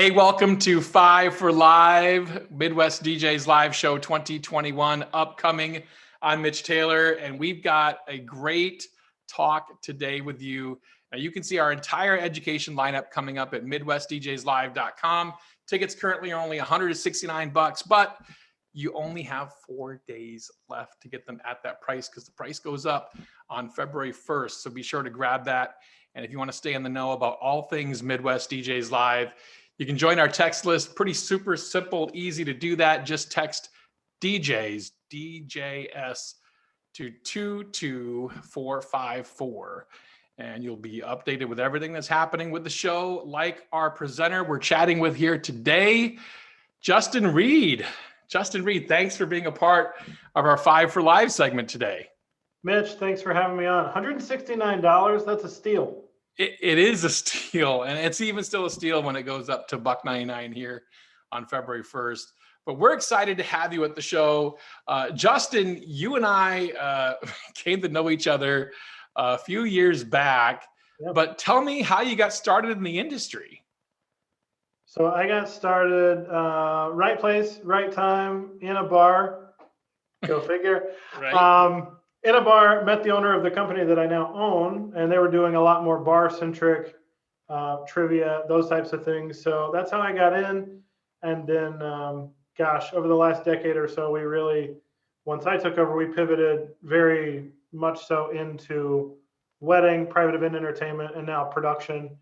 Hey, welcome to 5 for Live, Midwest DJs Live Show 2021 upcoming. I'm Mitch Taylor, and we've got a great talk today with you. Now, you can see our entire education lineup coming up at MidwestDJsLive.com. Tickets currently are only $169, but you only have 4 days left to get them at that price because the price goes up on February 1st. So be sure to grab that. And if you want to stay in the know about all things Midwest DJs Live, you can join our text list. Pretty super simple, easy to do that. Just text DJs, DJS to 22454. And you'll be updated with everything that's happening with the show. Like our presenter we're chatting with here today, Justin Reid. Justin Reid, thanks for being a part of our 5 for Live segment today. Mitch, thanks for having me on. $169, that's a steal. It is a steal, and it's even still a steal when it goes up to $199 here on February 1st. But we're excited to have you at the show. Justin, you and I came to know each other a few years back, but tell me how you got started in the industry. So I got started right place, right time, in a bar. Go figure. Right. In a bar, met the owner of the company that I now own, and they were doing a lot more bar-centric trivia, those types of things. So that's how I got in. And then, over the last decade or so, we really, once I took over, we pivoted very much so into wedding, private event entertainment, and now production.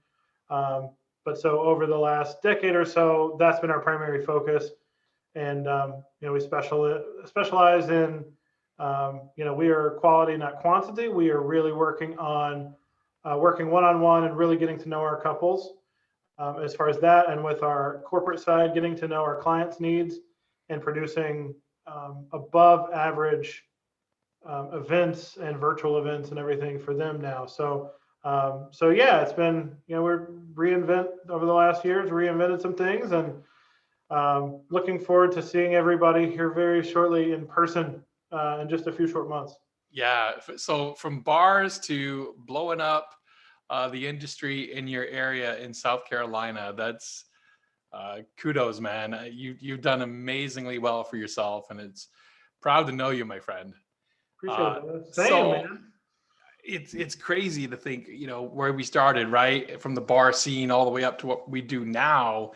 But so over the last decade or so, that's been our primary focus. And, we specialize in, we are quality, not quantity. We are really working on working one-on-one and really getting to know our couples as far as that. And with our corporate side, getting to know our clients' needs and producing above average events and virtual events and everything for them now. So it's been, we're over the last years, reinvented some things, and looking forward to seeing everybody here very shortly in person in just a few short months. Yeah. So from bars to blowing up the industry in your area in South Carolina, that's kudos, man. You've done amazingly well for yourself, and it's proud to know you, my friend. Appreciate it. Same, man. It's crazy to think, where we started, right? From the bar scene all the way up to what we do now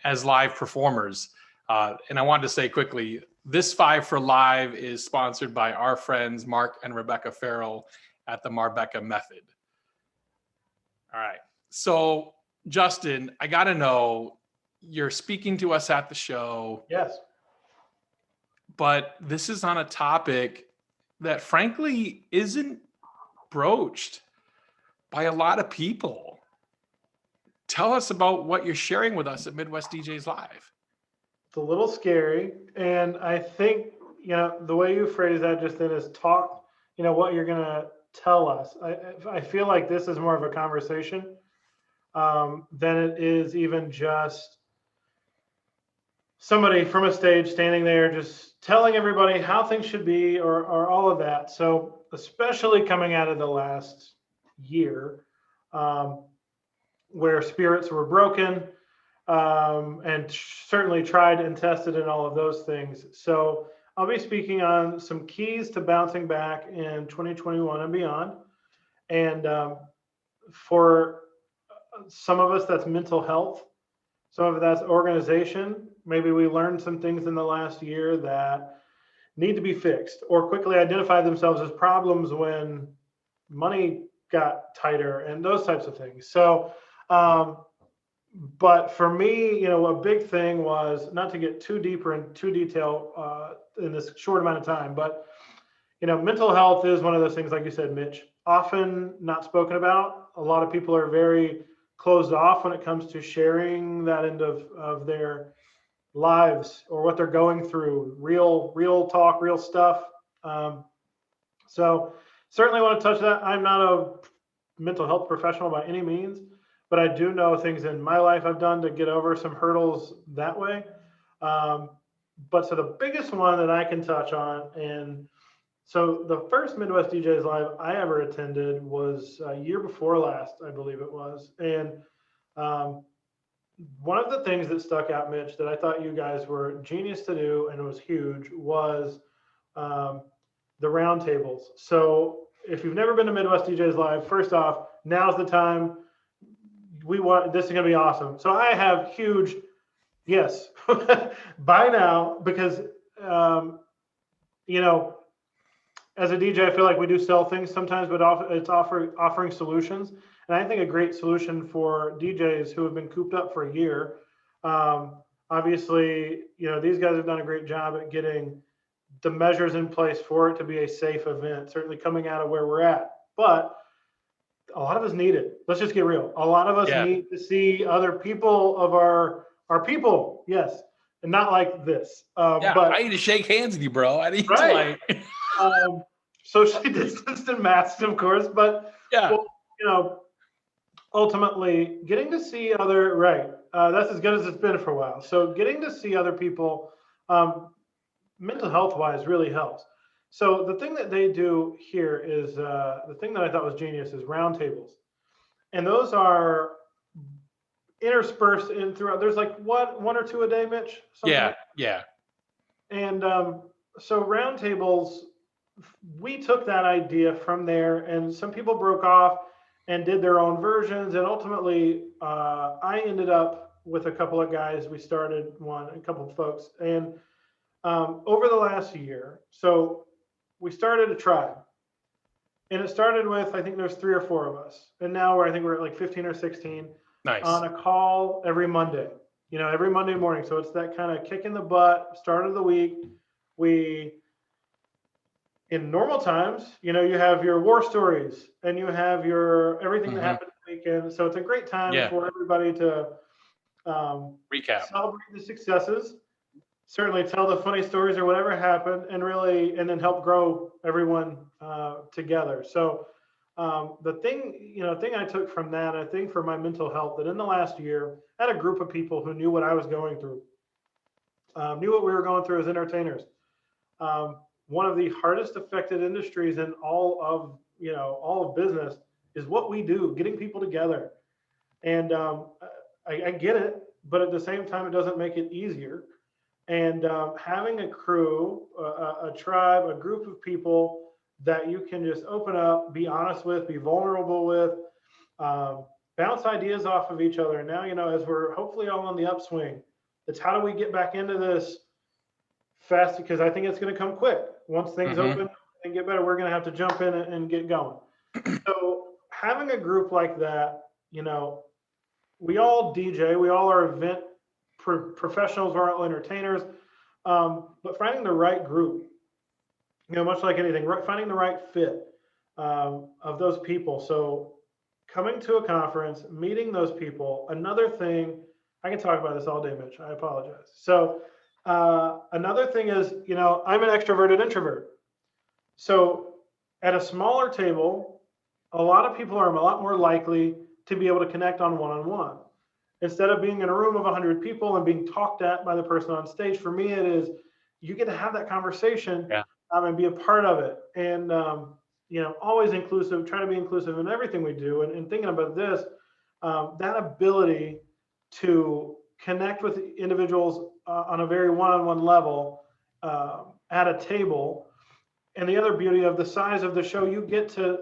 as live performers. And I wanted to say quickly, this 5 for Live is sponsored by our friends, Mark and Rebecca Farrell at the Marbecca Method. All right. So Justin, I got to know, you're speaking to us at the show. Yes. But this is on a topic that frankly isn't broached by a lot of people. Tell us about what you're sharing with us at Midwest DJs Live. It's a little scary. And I think, the way you phrase that just then is talk, what you're going to tell us. I feel like this is more of a conversation than it is even just somebody from a stage standing there just telling everybody how things should be or all of that. So especially coming out of the last year, where spirits were broken, and certainly tried and tested and all of those things. So I'll be speaking on some keys to bouncing back in 2021 and beyond. And for some of us, that's mental health. Some of that's organization. Maybe we learned some things in the last year that need to be fixed, or quickly identify themselves as problems when money got tighter and those types of things. So, but for me, a big thing was, not to get too deeper in too detail in this short amount of time, but mental health is one of those things, like you said, Mitch, often not spoken about. A lot of people are very closed off when it comes to sharing that end of their lives or what they're going through. Real talk, real stuff. So certainly want to touch that. I'm not a mental health professional by any means, but I do know things in my life I've done to get over some hurdles that way. But so the biggest one that I can touch on, and so the first Midwest DJs Live I ever attended was a year before last, I believe it was. And one of the things that stuck out, Mitch, that I thought you guys were genius to do, and it was huge, was um, the roundtables. So if you've never been to Midwest DJs Live, first off, now's the time. This is going to be awesome. So I have huge yes by now, because um, you know, as a DJ, I feel like we do sell things sometimes, but it's offering solutions. And I think a great solution for DJs who have been cooped up for a year. Obviously, these guys have done a great job at getting the measures in place for it to be a safe event, certainly coming out of where we're at. But a lot of us need it. Let's just get real. A lot of us need to see other people of our people. Yes. And not like this. But I need to shake hands with you, bro. I need to like socially distanced and masked, of course. But ultimately getting to see other that's as good as it's been for a while. So getting to see other people, mental health wise, really helps. So the thing that they do here is the thing that I thought was genius is roundtables, and those are interspersed in throughout. There's like one or two a day, Mitch. Yeah. And so roundtables, we took that idea from there, and some people broke off and did their own versions, and ultimately I ended up with a couple of guys. We started a couple of folks, and over the last year, so we started a tribe, and it started with, I think there's 3 or 4 of us, and now I think we're at like 15 or 16. Nice. On a call every Monday, every Monday morning. So it's that kind of kick in the butt, start of the week. In normal times, you have your war stories, and you have your everything that happened this weekend. So it's a great time for everybody to recap, celebrate the successes, certainly tell the funny stories or whatever happened, and then help grow everyone together. So the thing I took from that, I think for my mental health, that in the last year, I had a group of people who knew what I was going through, knew what we were going through as entertainers. One of the hardest affected industries in all of business is what we do, getting people together. And I get it, but at the same time, it doesn't make it easier. And having a crew, a tribe, a group of people that you can just open up, be honest with, be vulnerable with, bounce ideas off of each other. And now, as we're hopefully all on the upswing, it's how do we get back into this fast? Because I think it's going to come quick. Once things open and get better, we're going to have to jump in and get going. So having a group like that, we all DJ, we all are event professionals, we're all entertainers, but finding the right group, much like anything, finding the right fit of those people. So coming to a conference, meeting those people. Another thing, I can talk about this all day, Mitch. I apologize. So another thing is, I'm an extroverted introvert. So at a smaller table, a lot of people are a lot more likely to be able to connect on one-on-one. Instead of being in a room of 100 people and being talked at by the person on stage, for me, it is, you get to have that conversation and be a part of it. And, always inclusive, try to be inclusive in everything we do. And thinking about this, that ability to connect with individuals on a very one-on-one level at a table. And the other beauty of the size of the show, you get to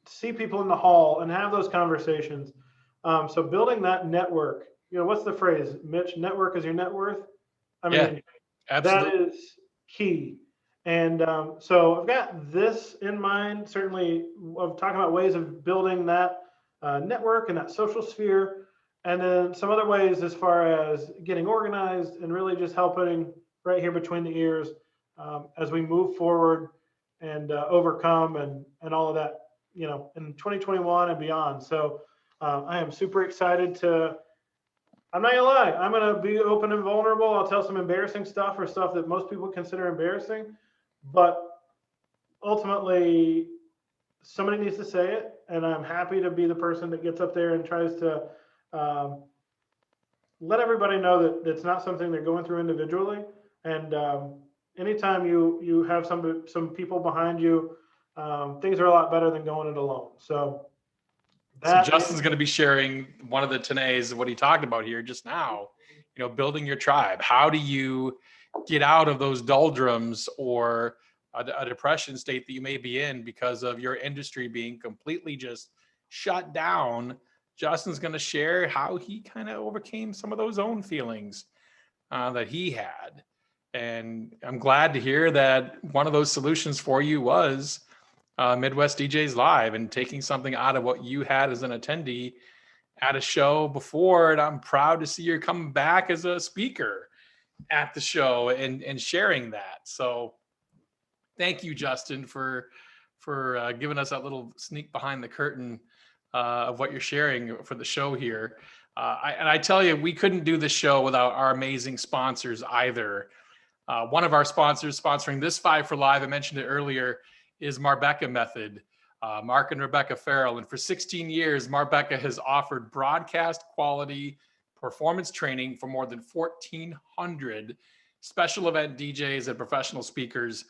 see people in the hall and have those conversations. So building that network, what's the phrase, Mitch? Network is your net worth. I mean, absolutely. That is key. And so I've got this in mind, certainly, of talking about ways of building that network and that social sphere. And then some other ways as far as getting organized and really just helping right here between the ears as we move forward and overcome and all of that, in 2021 and beyond. So I am super excited I'm not gonna lie, I'm gonna be open and vulnerable. I'll tell some embarrassing stuff or stuff that most people consider embarrassing, but ultimately somebody needs to say it. And I'm happy to be the person that gets up there and tries to let everybody know that it's not something they're going through individually. And anytime you have some people behind you, things are a lot better than going it alone. So So Justin's going to be sharing one of the tenays of what he talked about here just now, building your tribe. How do you get out of those doldrums or a depression state that you may be in because of your industry being completely just shut down? Justin's going to share how he kind of overcame some of those own feelings that he had. And I'm glad to hear that one of those solutions for you was Midwest DJs Live and taking something out of what you had as an attendee at a show before. And I'm proud to see you're coming back as a speaker at the show and sharing that. So thank you, Justin, for giving us that little sneak behind the curtain of what you're sharing for the show here. I tell you, we couldn't do this show without our amazing sponsors either. One of our sponsors sponsoring this 5 for Live, I mentioned it earlier, is Marbecca Method, Mark and Rebecca Farrell. And for 16 years, Marbecca has offered broadcast quality performance training for more than 1,400 special event DJs and professional speakers.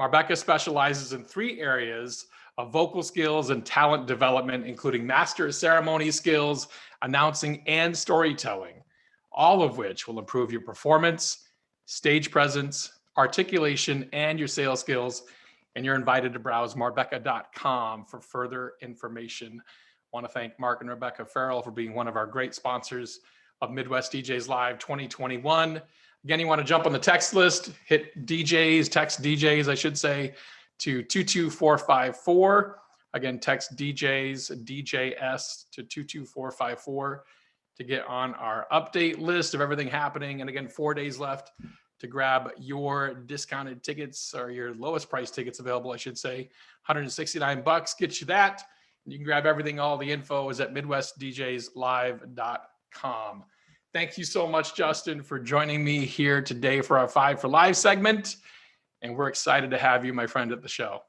Marbecca specializes in 3 areas of vocal skills and talent development, including master of ceremony skills, announcing, and storytelling, all of which will improve your performance, stage presence, articulation, and your sales skills. And you're invited to browse marbecca.com for further information. I want to thank Mark and Rebecca Farrell for being one of our great sponsors of Midwest DJs Live 2021. Again, you want to jump on the text list, hit DJs, text DJs, I should say, to 22454. Again, text DJs, DJS to 22454 to get on our update list of everything happening. And again, 4 days left to grab your discounted tickets, or your lowest price tickets available, I should say. $169 gets you that. And you can grab everything. All the info is at midwestdjslive.com. Thank you so much, Justin, for joining me here today for our 5 for Live segment. And we're excited to have you, my friend, at the show.